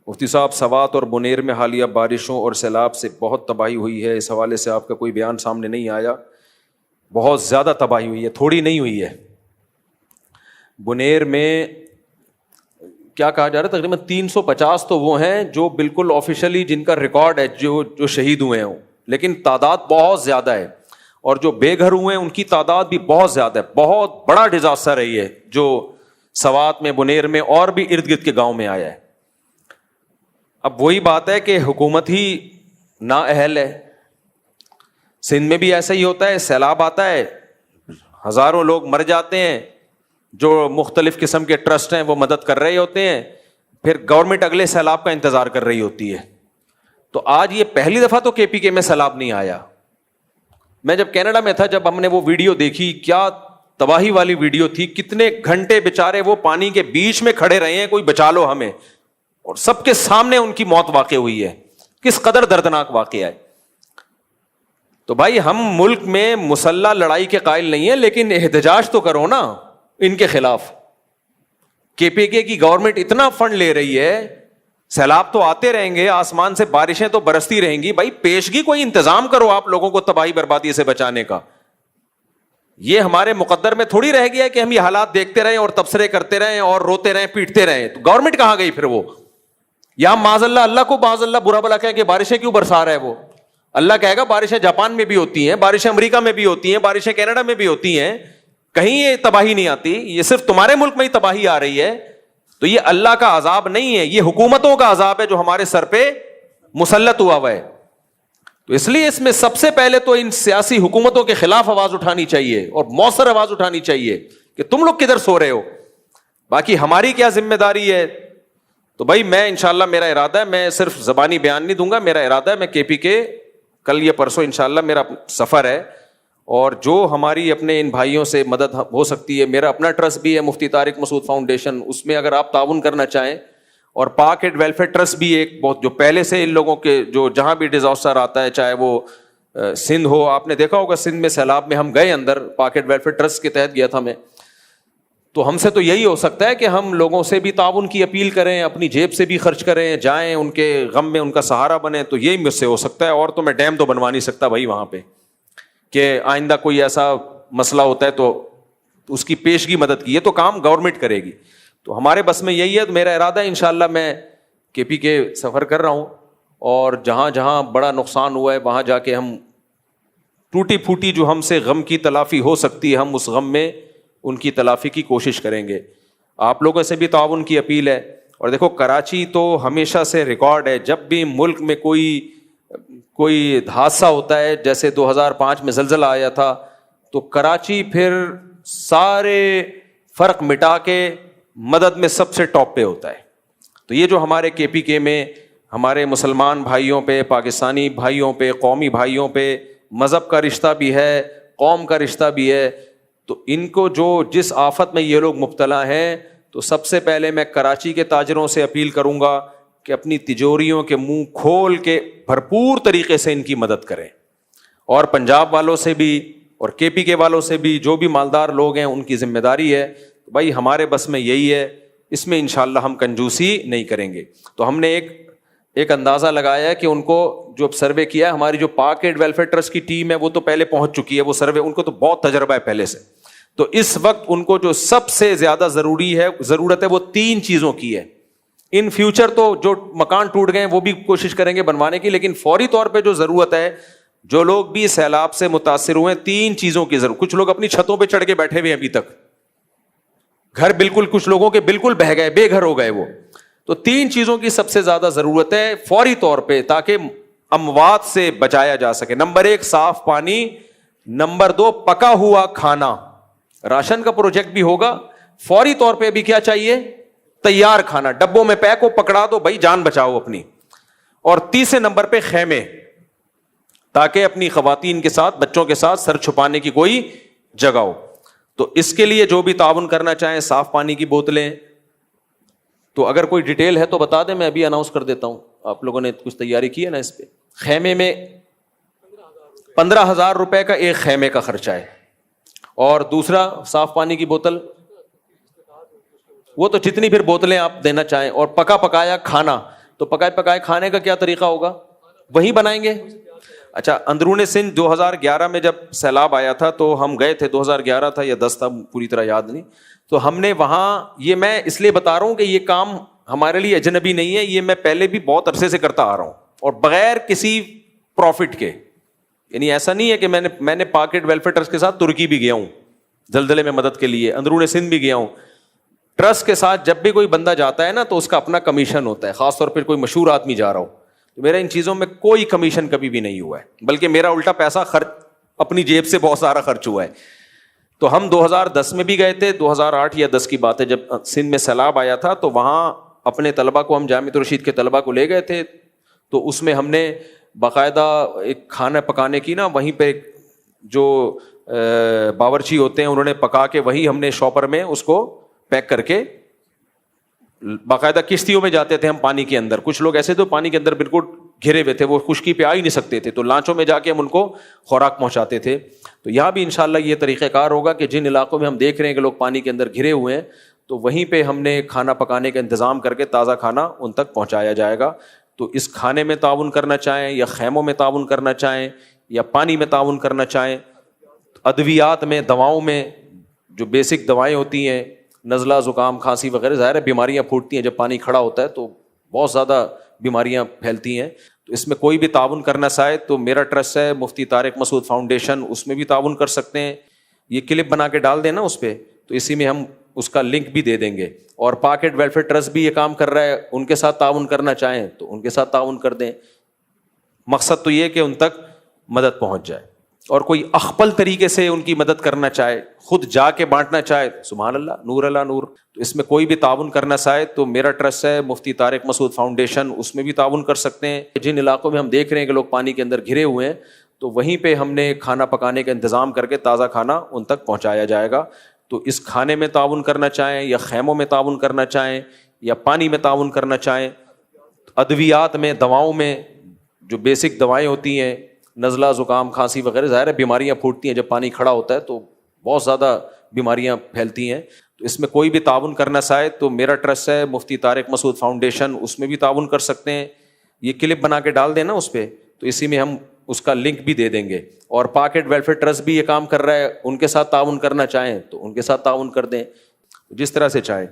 مفتی صاحب، سوات اور بنیر میں حالیہ بارشوں اور سیلاب سے بہت تباہی ہوئی ہے، اس حوالے سے آپ کا کوئی بیان سامنے نہیں آیا؟ بہت زیادہ تباہی ہوئی ہے، تھوڑی نہیں ہوئی ہے۔ بنیر میں کیا کہا جا رہا ہے، تقریباً 350 تو وہ ہیں جو بالکل آفیشلی جن کا ریکارڈ ہے جو شہید ہوئے ہیں، لیکن تعداد بہت زیادہ ہے، اور جو بے گھر ہوئے ہیں ان کی تعداد بھی بہت زیادہ ہے۔ بہت بڑا ڈیزاسٹر ہے یہ جو سوات میں، بنیر میں اور بھی ارد گرد کے گاؤں میں آیا ہے۔ اب وہی بات ہے کہ حکومت ہی نااہل ہے۔ سندھ میں بھی ایسا ہی ہوتا ہے، سیلاب آتا ہے، ہزاروں لوگ مر جاتے ہیں، جو مختلف قسم کے ٹرسٹ ہیں وہ مدد کر رہے ہوتے ہیں، پھر گورنمنٹ اگلے سیلاب کا انتظار کر رہی ہوتی ہے۔ تو آج یہ پہلی دفعہ تو کے پی کے میں سیلاب نہیں آیا۔ میں جب کینیڈا میں تھا، جب ہم نے وہ ویڈیو دیکھی، کیا تباہی والی ویڈیو تھی، کتنے گھنٹے بیچارے وہ پانی کے بیچ میں کھڑے رہے ہیں، کوئی بچا لو ہمیں، اور سب کے سامنے ان کی موت واقع ہوئی ہے۔ کس قدر دردناک واقعہ ہے۔ تو بھائی ہم ملک میں مسلح لڑائی کے قائل نہیں ہیں، لیکن احتجاج تو کرو نا ان کے خلاف۔ کے پی کے کی گورنمنٹ اتنا فنڈ لے رہی ہے، سیلاب تو آتے رہیں گے، آسمان سے بارشیں تو برستی رہیں گی، بھائی پیشگی کوئی انتظام کرو آپ لوگوں کو تباہی بربادی سے بچانے کا۔ یہ ہمارے مقدر میں تھوڑی رہ گیا کہ ہم یہ حالات دیکھتے رہیں اور تبصرے کرتے رہیں اور روتے رہیں، پیٹتے رہیں۔ تو گورنمنٹ کہاں گئی پھر؟ وہ یا معاذ اللہ کو معاذ اللہ برا بلا کہہ کہ بارشیں کیوں برسا رہا ہے وہ؟ اللہ کہے گا بارشیں جاپان میں بھی ہوتی ہیں، بارشیں امریکہ میں بھی ہوتی ہیں، بارشیں کینیڈا میں بھی ہوتی ہیں، کہیں یہ تباہی نہیں آتی، یہ صرف تمہارے ملک میں ہی تباہی آ رہی ہے۔ تو یہ اللہ کا عذاب نہیں ہے، یہ حکومتوں کا عذاب ہے جو ہمارے سر پہ مسلط ہوا ہے۔ تو اس لیے اس میں سب سے پہلے تو ان سیاسی حکومتوں کے خلاف آواز اٹھانی چاہیے، اور مؤثر آواز اٹھانی چاہیے کہ تم لوگ کدھر سو رہے ہو، باقی ہماری کیا ذمہ داری ہے۔ تو بھائی میں انشاءاللہ، میرا ارادہ ہے، میں صرف زبانی بیان نہیں دوں گا، میرا ارادہ ہے میں کے پی کے کل یا پرسوں انشاءاللہ میرا سفر ہے، اور جو ہماری اپنے ان بھائیوں سے مدد ہو سکتی ہے، میرا اپنا ٹرسٹ بھی ہے مفتی طارق مسعود فاؤنڈیشن، اس میں اگر آپ تعاون کرنا چاہیں، اور پاک ایڈ ویلفیئر ٹرسٹ بھی ایک بہت جو پہلے سے ان لوگوں کے جو جہاں بھی ڈیزاسٹر آتا ہے، چاہے وہ سندھ ہو، آپ نے دیکھا ہوگا سندھ میں سیلاب میں ہم گئے اندر، پاک ایڈ ویلفیئر ٹرسٹ کے تحت گیا تھا میں، تو ہم سے تو یہی ہو سکتا ہے کہ ہم لوگوں سے بھی تعاون کی اپیل کریں، اپنی جیب سے بھی خرچ کریں، جائیں ان کے غم میں ان کا سہارا بنیں، تو یہی مجھ سے ہو سکتا ہے۔ اور تو میں ڈیم تو بنوا نہیں سکتا بھائی وہاں پہ، کہ آئندہ کوئی ایسا مسئلہ ہوتا ہے تو اس کی پیشگی مدد کی، یہ تو کام گورنمنٹ کرے گی۔ تو ہمارے بس میں یہی ہے، تو میرا ارادہ ہے انشاءاللہ میں کے پی کے سفر کر رہا ہوں، اور جہاں جہاں بڑا نقصان ہوا ہے وہاں جا کے ہم ٹوٹی پھوٹی جو ہم سے غم کی تلافی ہو سکتی ہے، ہم اس غم میں ان کی تلافی کی کوشش کریں گے۔ آپ لوگوں سے بھی تعاون کی اپیل ہے۔ اور دیکھو کراچی تو ہمیشہ سے ریکارڈ ہے، جب بھی ملک میں کوئی حادثہ ہوتا ہے، جیسے 2005 میں زلزلہ آیا تھا، تو کراچی پھر سارے فرق مٹا کے مدد میں سب سے ٹاپ پہ ہوتا ہے۔ تو یہ جو ہمارے کے پی کے میں ہمارے مسلمان بھائیوں پہ، پاکستانی بھائیوں پہ، قومی بھائیوں پہ مذہب کا رشتہ بھی ہے، قوم کا رشتہ بھی ہے، تو ان کو جو جس آفت میں یہ لوگ مبتلا ہیں، تو سب سے پہلے میں کراچی کے تاجروں سے اپیل کروں گا کہ اپنی تجوریوں کے منہ کھول کے بھرپور طریقے سے ان کی مدد کریں، اور پنجاب والوں سے بھی اور کے پی کے والوں سے بھی، جو بھی مالدار لوگ ہیں ان کی ذمہ داری ہے۔ بھائی ہمارے بس میں یہی ہے، اس میں انشاءاللہ ہم کنجوسی نہیں کریں گے۔ تو ہم نے ایک اندازہ لگایا ہے کہ ان کو جو سروے کیا ہے، ہماری جو پاک ایڈ ویلفیئر ٹرسٹ کی ٹیم ہے وہ تو پہلے پہنچ چکی ہے، وہ سروے ان کو تو بہت تجربہ ہے پہلے سے، تو اس وقت ان کو جو سب سے زیادہ ضرورت ہے وہ 3 چیزوں کی ہے۔ ان فیوچر تو جو مکان ٹوٹ گئے وہ بھی کوشش کریں گے بنوانے کی، لیکن فوری طور پہ جو ضرورت ہے، جو لوگ بھی سیلاب سے متاثر ہوئے، 3 چیزوں کی ضرورت۔ کچھ لوگ اپنی چھتوں پہ چڑھ کے بیٹھے ہوئے ہیں ابھی تک، گھر بالکل کچھ لوگوں کے بالکل بہہ گئے، بے گھر ہو گئے وہ، تو 3 چیزوں کی سب سے زیادہ ضرورت ہے فوری طور پہ، تاکہ اموات سے بچایا جا سکے۔ نمبر 1 صاف پانی، نمبر 2 پکا ہوا کھانا۔ راشن کا پروجیکٹ بھی ہوگا، فوری طور پہ بھی کیا چاہیے؟ تیار کھانا، ڈبوں میں پیک ہو، پکڑا دو بھائی، جان بچاؤ اپنی۔ اور تیسرے نمبر پہ خیمے، تاکہ اپنی خواتین کے ساتھ، بچوں کے ساتھ سر چھپانے کی کوئی جگہ ہو۔ تو اس کے لیے جو بھی تعاون کرنا چاہیں، صاف پانی کی بوتلیں، تو اگر کوئی ڈیٹیل ہے تو بتا دیں، میں ابھی اناؤنس کر دیتا ہوں۔ آپ لوگوں نے کچھ تیاری کی ہے نا اس پہ؟ خیمے میں 15,000 روپے کا ایک خیمے کا خرچہ ہے، اور دوسرا صاف پانی کی بوتل، وہ تو جتنی پھر بوتلیں آپ دینا چاہیں، اور پکا پکایا کھانا، تو پکائے پکائے کھانے کا کیا طریقہ ہوگا؟ وہیں بنائیں گے. اچھا, اندرون سندھ 2011 میں جب سیلاب آیا تھا تو ہم گئے تھے, 2011 تھا یا 10 تھا, پوری طرح یاد نہیں. تو ہم نے وہاں, یہ میں اس لیے بتا رہا ہوں کہ یہ کام ہمارے لیے اجنبی نہیں ہے, یہ میں پہلے بھی بہت عرصے سے کرتا آ رہا ہوں, اور بغیر کسی پروفٹ کے. یعنی ایسا نہیں ہے کہ میں نے پاکٹ ویلفیئر ٹرسٹ کے ساتھ ترکی بھی گیا ہوں زلزلے میں مدد کے لیے, اندرون سندھ بھی گیا ہوں. ٹرسٹ کے ساتھ جب بھی کوئی بندہ جاتا ہے نا تو اس کا اپنا کمیشن ہوتا ہے, خاص طور پہ کوئی مشہور آدمی جا رہا ہو. تو میرا ان چیزوں میں کوئی کمیشن کبھی بھی نہیں ہوا ہے, بلکہ میرا الٹا پیسہ خرچ اپنی جیب سے بہت سارا خرچ ہوا ہے. تو ہم 2010 میں بھی گئے تھے, 2008 یا 10 کی بات ہے, جب سندھ میں سیلاب آیا تھا تو وہاں اپنے طلبا کو, ہم جامعۃ الرشید کے طلبا کو لے گئے تھے. تو اس میں ہم نے باقاعدہ ایک کھانا پکانے کی نا, وہیں پہ جو باورچی ہوتے ہیں انہوں نے پکا کے, وہی ہم نے شاپر میں اس کو پیک کر کے, باقاعدہ کشتیوں میں جاتے تھے ہم پانی کے اندر. کچھ لوگ ایسے تو پانی کے اندر بالکل گھرے ہوئے تھے, وہ خشکی پہ آ ہی نہیں سکتے تھے, تو لانچوں میں جا کے ہم ان کو خوراک پہنچاتے تھے. تو یہاں بھی انشاءاللہ یہ طریقہ کار ہوگا کہ جن علاقوں میں ہم دیکھ رہے ہیں کہ لوگ پانی کے اندر گھرے ہوئے ہیں, تو وہیں پہ ہم نے کھانا پکانے کا انتظام کر کے تازہ کھانا ان تک پہنچایا جائے گا. تو اس کھانے میں تعاون کرنا چاہیں یا خیموں میں تعاون کرنا چاہیں یا پانی میں تعاون کرنا چاہیں, ادویات میں, دواؤں میں, جو بیسک دوائیں ہوتی ہیں, نزلہ, زکام, کھانسی وغیرہ, ظاہر ہے بیماریاں پھوٹتی ہیں جب پانی کھڑا ہوتا ہے تو بہت زیادہ بیماریاں پھیلتی ہیں. تو اس میں کوئی بھی تعاون کرنا چاہے تو میرا ٹرسٹ ہے مفتی طارق مسعود فاؤنڈیشن, اس میں بھی تعاون کر سکتے ہیں. یہ کلپ بنا کے ڈال دیں نا اس پہ, تو اسی میں ہم اس کا لنک بھی دے دیں گے. اور پاکٹ ویلفیئر ٹرسٹ بھی یہ کام کر رہا ہے, ان کے ساتھ تعاون کرنا چاہیں تو ان کے ساتھ تعاون کر دیں. مقصد تو یہ کہ ان تک مدد پہنچ جائے. اور کوئی اخپل طریقے سے ان کی مدد کرنا چاہے, خود جا کے بانٹنا چاہے, سبحان اللہ, نور اللہ نور. تو اس میں کوئی بھی تعاون کرنا چاہے تو میرا ٹرسٹ ہے مفتی طارق مسعود فاؤنڈیشن, اس میں بھی تعاون کر سکتے ہیں. جن علاقوں میں ہم دیکھ رہے ہیں کہ لوگ پانی کے اندر گھرے ہوئے ہیں, تو وہیں پہ ہم نے کھانا پکانے کا انتظام کر کے تازہ کھانا ان تک پہنچایا جائے گا. تو اس کھانے میں تعاون کرنا چاہیں یا خیموں میں تعاون کرنا چاہیں یا پانی میں تعاون کرنا چاہیں, ادویات میں, دواؤں میں, جو بیسک دوائیں ہوتی ہیں, نزلہ, زکام, کھانسی وغیرہ, ظاہر ہے بیماریاں پھوٹتی ہیں جب پانی کھڑا ہوتا ہے تو بہت زیادہ بیماریاں پھیلتی ہیں. تو اس میں کوئی بھی تعاون کرنا چاہے تو میرا ٹرسٹ ہے مفتی طارق مسعود فاؤنڈیشن, اس میں بھی تعاون کر سکتے ہیں. یہ کلپ بنا کے ڈال دیں نا اس پہ, تو اسی میں ہم اس کا لنک بھی دے دیں گے. اور پاکٹ ویلفیئر ٹرسٹ بھی یہ کام کر رہا ہے, ان کے ساتھ تعاون کرنا چاہیں تو ان کے ساتھ تعاون کر دیں, جس طرح سے چاہیں.